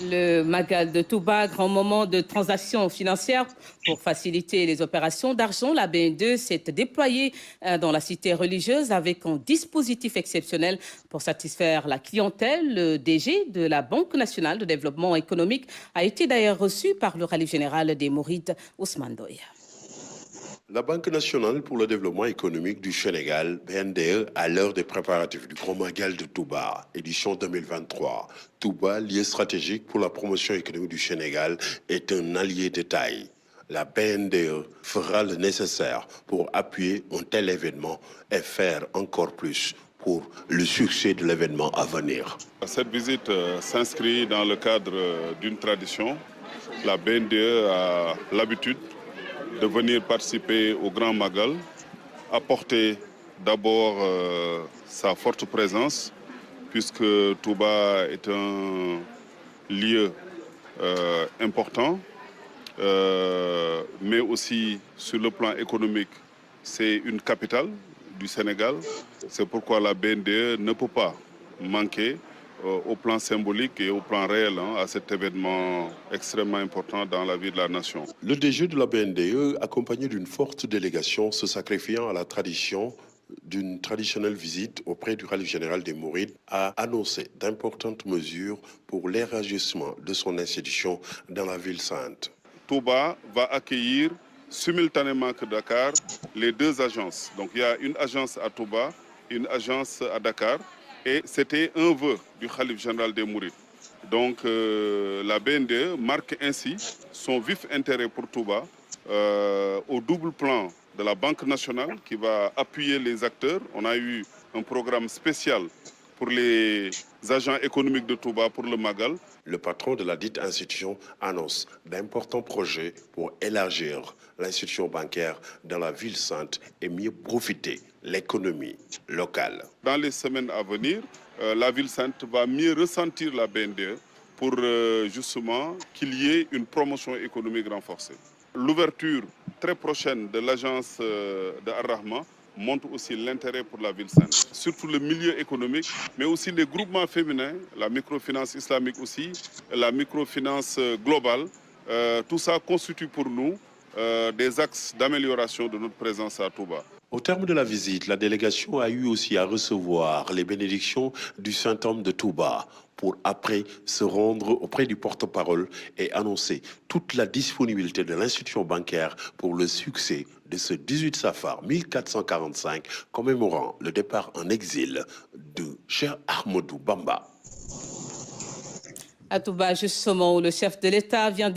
Le Magal de Touba, grand moment de transaction financière pour faciliter les opérations d'argent. La BN2 s'est déployée dans la cité religieuse avec un dispositif exceptionnel pour satisfaire la clientèle. Le DG de la Banque nationale de développement économique a été d'ailleurs reçu par le khalife général des Mourides, Ousmane Doye. La Banque nationale pour le développement économique du Sénégal, BNDE, à l'heure des préparatifs du Grand Magal de Touba, édition 2023. Touba, lieu stratégique pour la promotion économique du Sénégal, est un allié de taille. La BNDE fera le nécessaire pour appuyer un tel événement et faire encore plus pour le succès de l'événement à venir. Cette visite s'inscrit dans le cadre d'une tradition. La BNDE a l'habitude de venir participer au Grand Magal, apporter d'abord sa forte présence, puisque Touba est un lieu important, mais aussi sur le plan économique, c'est une capitale du Sénégal. C'est pourquoi la BNDE ne peut pas manquer au plan symbolique et au plan réel à cet événement extrêmement important dans la vie de la nation. Le DG de la BNDE, accompagné d'une forte délégation, se sacrifiant à la tradition d'une traditionnelle visite auprès du khalife général des Mourides, a annoncé d'importantes mesures pour l'élargissement de son institution dans la ville sainte. Touba va accueillir simultanément que Dakar les deux agences. Donc il y a une agence à Touba, une agence à Dakar. Et c'était un vœu du khalife général des Mourides. Donc la BNDE marque ainsi son vif intérêt pour Touba au double plan de la Banque nationale qui va appuyer les acteurs. On a eu un programme spécial pour les agents économiques de Touba pour le Magal. Le patron de la dite institution annonce d'importants projets pour élargir l'institution bancaire dans la ville sainte et mieux profiter l'économie locale. Dans les semaines à venir, la ville sainte va mieux ressentir la BNDE pour justement qu'il y ait une promotion économique renforcée. L'ouverture très prochaine de l'agence de Ar-Rahma montre aussi l'intérêt pour la ville sainte. Surtout le milieu économique, mais aussi les groupements féminins, la microfinance islamique aussi, la microfinance globale. Tout ça constitue pour nous des axes d'amélioration de notre présence à Touba. Au terme de la visite, la délégation a eu aussi à recevoir les bénédictions du Saint-Homme de Touba pour après se rendre auprès du porte-parole et annoncer toute la disponibilité de l'institution bancaire pour le succès de ce 18 Safar 1445 commémorant le départ en exil de Cheikh Ahmadou Bamba. À Touba, justement, où le chef de l'État vient